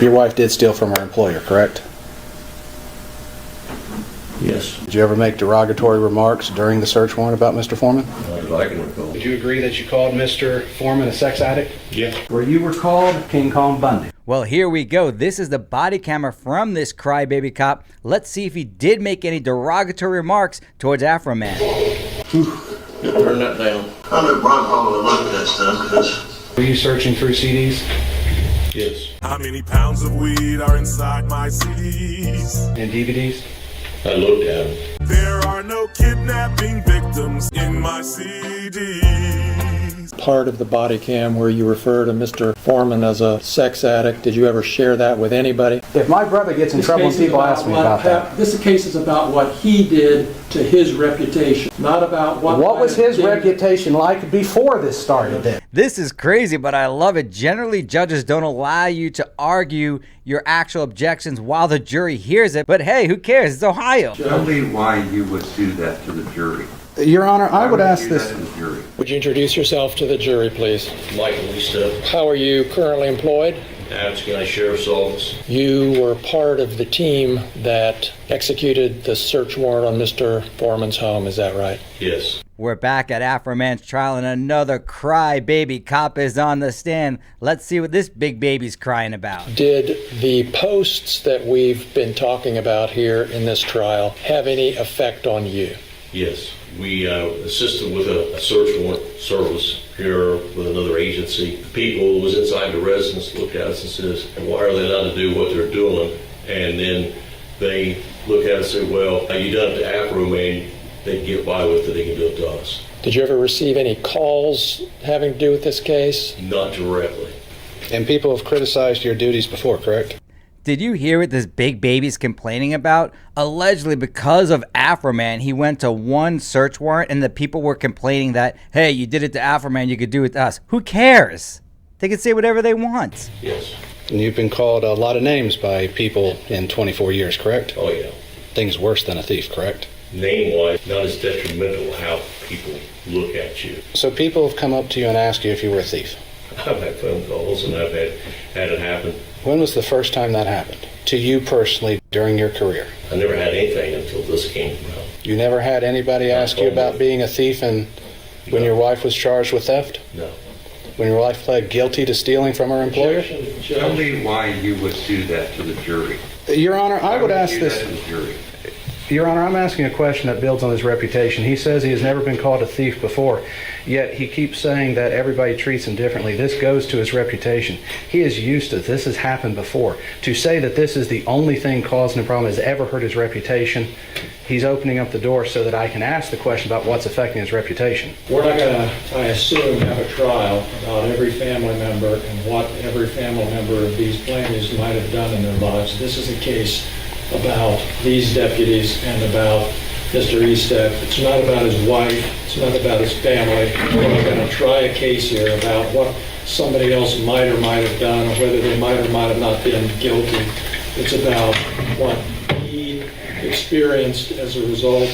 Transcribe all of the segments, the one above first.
Your wife did steal from her employer, correct? Yes. Did you ever make derogatory remarks during the search warrant about Mr. Foreman? I can recall. Did you agree that you called Mr. Foreman a sex addict? Yeah. Were you were called King Kong Bundy? Well, here we go. This is the body camera from this crybaby cop. Let's see if he did make any derogatory remarks towards Afroman. Turn that down. I know Brian probably would look at that stuff because. Were you searching through CDs Yes. How many pounds of weed are inside my CDs? and DVDs? I looked at him. There are no kidnapping victims in my CDs. Part of the body cam where you refer to Mr. Foreman as a sex addict. Did you ever share that with anybody? If my brother gets in trouble and people ask me about that. This case is about what he did to his reputation, not about what was his reputation like before this started then? This is crazy, but I love it. Generally, judges don't allow you to argue your actual objections while the jury hears it. But hey, who cares? It's Ohio. Tell me why you would do that to the jury. Your Honor, I would ask do that this. to the jury? Would you introduce yourself to the jury, please? Michael Eastup, How are you currently employed? Adams County Sheriff's Office. You were part of the team that executed the search warrant on Mr. Foreman's home, is that right? Yes. We're back at Afroman's trial, and another crybaby cop is on the stand. Let's see what this big baby's crying about. Did the posts that we've been talking about here in this trial have any effect on you? Yes. We assisted with a search warrant service here with another agency. People who was inside the residence looked at us and says, why are they allowed to do what they're doing? And then they look at us and say, well, you done it to Afroman, they can get by with it, they can do it to us. Did you ever receive any calls having to do with this case? Not directly. And people have criticized your duties before, correct? Did you hear what this big baby's complaining about? Allegedly, because of Afroman, he went to one search warrant and the people were complaining that, hey, you did it to Afroman, you could do it to us. Who cares? They can say whatever they want. Yes. And you've been called a lot of names by people in 24 years, correct? Oh, yeah. Things worse than a thief, correct? Name-wise, not as detrimental how people look at you. So people have come up to you and asked you if you were a thief. I've had phone calls and I've had it happen. When was the first time that happened? To you personally during your career? I never had anything until this came about. You never had anybody ask you about being a thief and when your wife was charged with theft? No. When your wife pled guilty to stealing from her employer? Tell me why you would do that to the jury. Your Honor, I would ask do that this. to the jury? Your Honor, I'm asking a question that builds on his reputation. He says he has never been called a thief before, yet he keeps saying that everybody treats him differently. This goes to his reputation. He is used to this has happened before. To say that this is the only thing causing a problem has ever hurt his reputation, he's opening up the door so that I can ask the question about what's affecting his reputation. We're not going to, I assume, have a trial about every family member and what every family member of these plaintiffs might have done in their lives. This is a case about these deputies and about Mr. Eastep. It's not about his wife. It's not about his family. We're not going to try a case here about what somebody else might or might have done or whether they might or might have not been guilty. It's about what he experienced as a result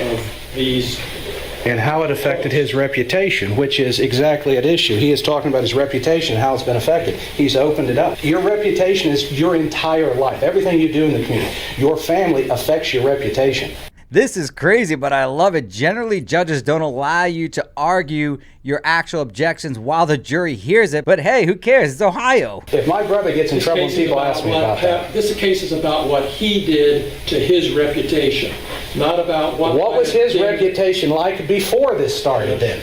of these. And how it affected his reputation, which is exactly at issue. He is talking about his reputation and how it's been affected. He's opened it up. Your reputation is your entire life. Everything you do in the community, your family affects your reputation. This is crazy, but I love it. Generally, judges don't allow you to argue your actual objections while the jury hears it. But hey, who cares? It's Ohio. If my brother gets in trouble and people ask me about that. This case is about what he did to his reputation, not about what was his reputation like before this started then?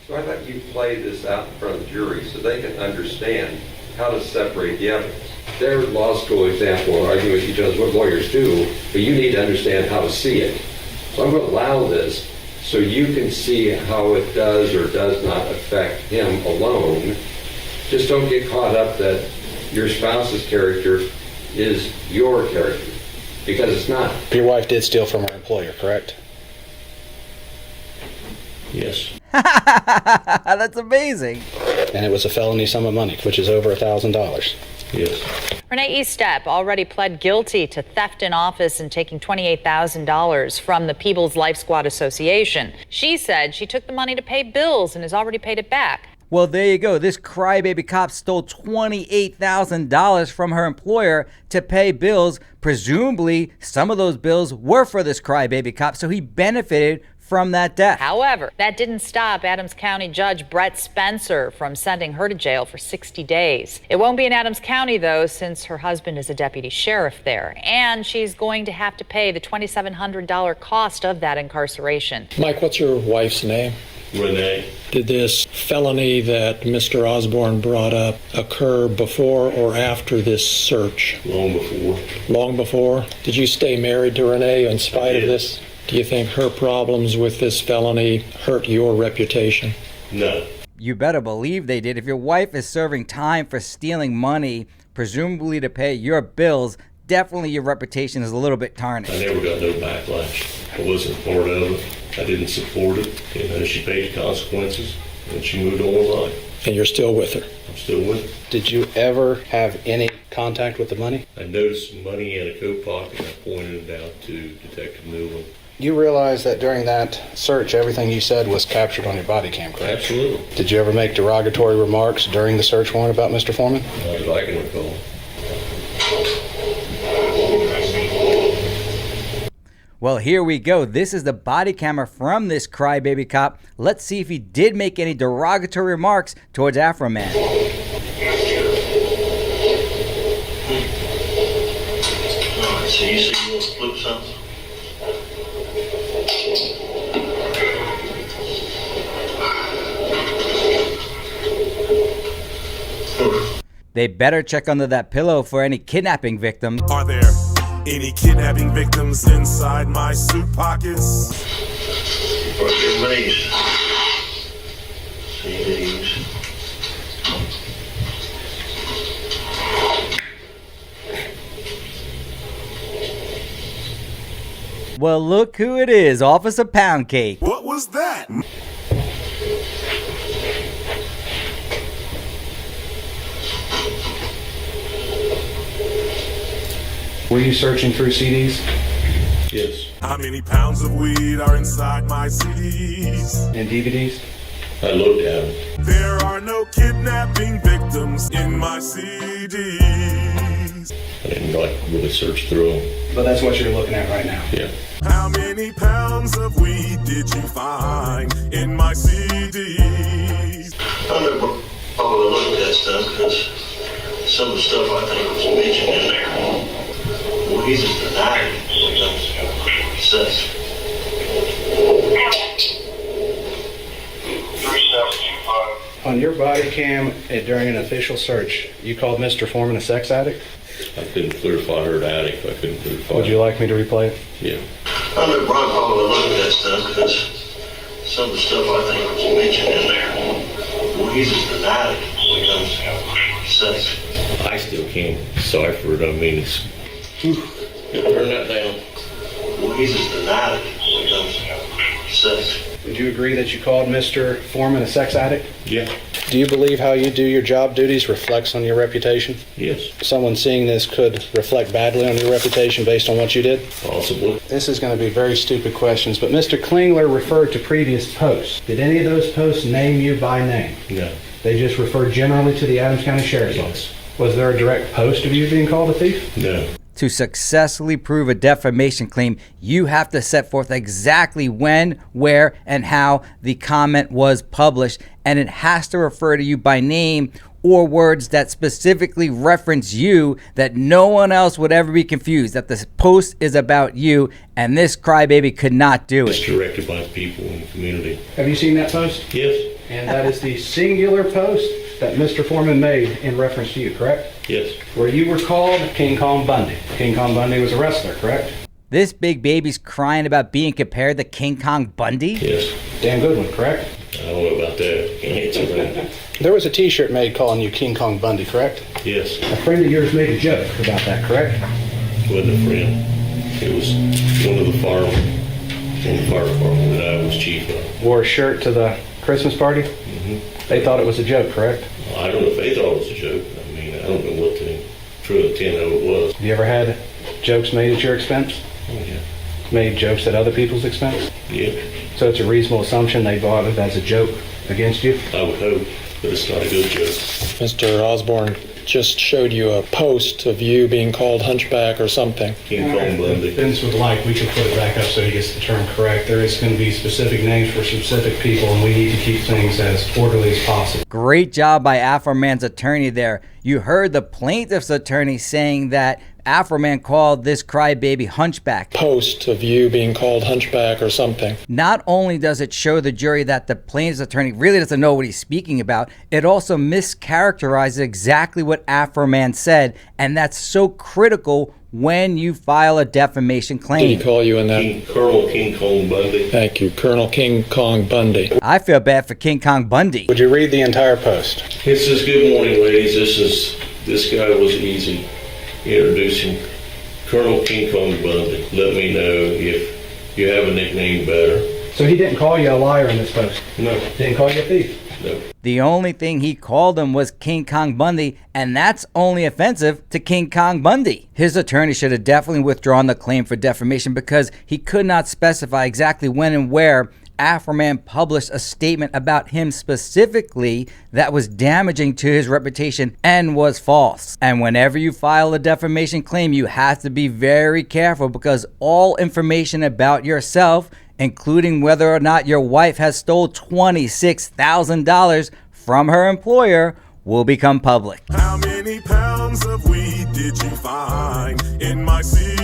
So I'd like you to play this out in front of the jury so they can understand how to separate the evidence. Their law school example arguing with each other what lawyers do, but you need to understand how to see it. So I'm going to allow this so you can see how it does or does not affect him alone. Just don't get caught up that your spouse's character is your character, because it's not. Your wife did steal from her employer, correct? Yes. That's amazing. And it was a felony sum of money, which is over $1,000. Yes. Renee Eastep already pled guilty to theft in office and taking $28,000 from the People's Life Squad Association. She said she took the money to pay bills and has already paid it back. Well, there you go. This crybaby cop stole $28,000 from her employer to pay bills. Presumably, some of those bills were for this crybaby cop, so he benefited from that death. However, that didn't stop Adams County Judge Brett Spencer from sending her to jail for 60 days. It won't be in Adams County, though, since her husband is a deputy sheriff there, and she's going to have to pay the $2,700 cost of that incarceration. Mike, what's your wife's name? Renee, Did this felony that Mr. Osborne brought up occur before or after this search? long before. Long before? Did you stay married to Renee in spite of did. this? Do you think her problems with this felony hurt your reputation? No. You better believe they did. If your wife is serving time for stealing money, presumably to pay your bills, definitely your reputation is a little bit tarnished. I never got no backlash. I wasn't part of it. I didn't support it. She paid the consequences, and she moved on with life. And you're still with her? I'm still with her. Did you ever have any contact with the money? I noticed some money in a coat pocket, and I pointed it out to Detective Newland. You realize that during that search, everything you said was captured on your body cam, correct? Absolutely. Did you ever make derogatory remarks during the search warrant about Mr. Foreman? Not that I can recall. Well, here we go. This is the body camera from this crybaby cop. Let's see if he did make any derogatory remarks towards Afroman. All right, so you see you want to flip something? They better check under that pillow for any kidnapping victims. Are there any kidnapping victims inside my suit pockets? Or everybody's CDs. Well, look who it is, Officer Pound Cake. What was that? Were you searching through CDs Yes. How many pounds of weed are inside my CDs? and DVDs? I looked at him. There are no kidnapping victims in my CDs. I didn't really search through them. But that's what you're looking at right now. Yeah. How many pounds of weed did you find in my CDs? I never probably looked at that stuff because some of the stuff I think was mentioned in there. Well, he just denied it when it comes to sex. On your body cam during an official search, you called Mr. Foreman a sex addict? I couldn't clarify her addict. I couldn't clarify. Would you like me to replay it? Yeah. I never probably looked at that stuff because some of the stuff I think was mentioned in there. Well, he just denied it when it comes to sex. I still can't decipher it. I mean, it's... Turn that down. Well, he just denied it when it comes to sex. Would you agree that you called Mr. Foreman a sex addict? Yeah. Do you believe how you do your job duties reflects on your reputation? Yes. Someone seeing this could reflect badly on your reputation based on what you did? Possibly. This is going to be very stupid questions, but Mr. Klingler referred to previous posts. Did any of those posts name you by name? No. They just referred generally to the Adams County Sheriff's Office. Was there a direct post of you being called a thief? No. To successfully prove a defamation claim, you have to set forth exactly when, where, and how the comment was published, and it has to refer to you by name or words that specifically reference you, that no one else would ever be confused, that this post is about you, and this crybaby could not do It's it. directed by people in the community. Have you seen that post? Yes. And that is the singular post that Mr. Foreman made in reference to you, correct? Yes. Where you were called King Kong Bundy. King Kong Bundy was a wrestler, correct? This big baby's crying about being compared to King Kong Bundy? Yes. Dan Goodwin, correct? I don't know about that. Can't answer that. There was a t-shirt made calling you King Kong Bundy, correct? Yes. A friend of yours made a joke about that, correct? Wasn't a friend. It was one of the firemen in the fire department that I was chief of. Wore a shirt to the Christmas party? Mm-hmm. They thought it was a joke, correct? I don't know if they thought it was a joke. I mean, I don't know what the true intent of it was. Have you ever had jokes made at your expense? Oh, yeah. Made jokes at other people's expense? Yeah. So it's a reasonable assumption they bought it as a joke against you? I would hope. but it's not a good joke. Mr. Osborne just showed you a post of you being called hunchback or something. King Kong Bundy. Vince would like, we can put it back up so he gets the term correct. There is going to be specific names for specific people, and we need to keep things as orderly as possible. Great job by Afroman's attorney there. You heard the plaintiff's attorney saying that Afroman called this crybaby hunchback. Post of you being called hunchback or something. Not only does it show the jury that the plaintiff's attorney really doesn't know what he's speaking about, it also mischaracterizes exactly what Afroman said, and that's so critical when you file a defamation claim. Did he call you in that? Colonel King Kong Bundy. Thank you, Colonel King Kong Bundy. I feel bad for King Kong Bundy. Would you read the entire post? It says, "Good morning, ladies. This guy was easy. Introducing Colonel King Kong Bundy. Let me know if you have a nickname better." So he didn't call you a liar in this post? No. Didn't call you a thief? No. The only thing he called him was King Kong Bundy, and that's only offensive to King Kong Bundy. His attorney should have definitely withdrawn the claim for defamation because he could not specify exactly when and where Afroman published a statement about him specifically that was damaging to his reputation and was false. And whenever you file a defamation claim, you have to be very careful because all information about yourself, including whether or not your wife has stole $26,000 from her employer, will become public. How many pounds of weed did you find in my city?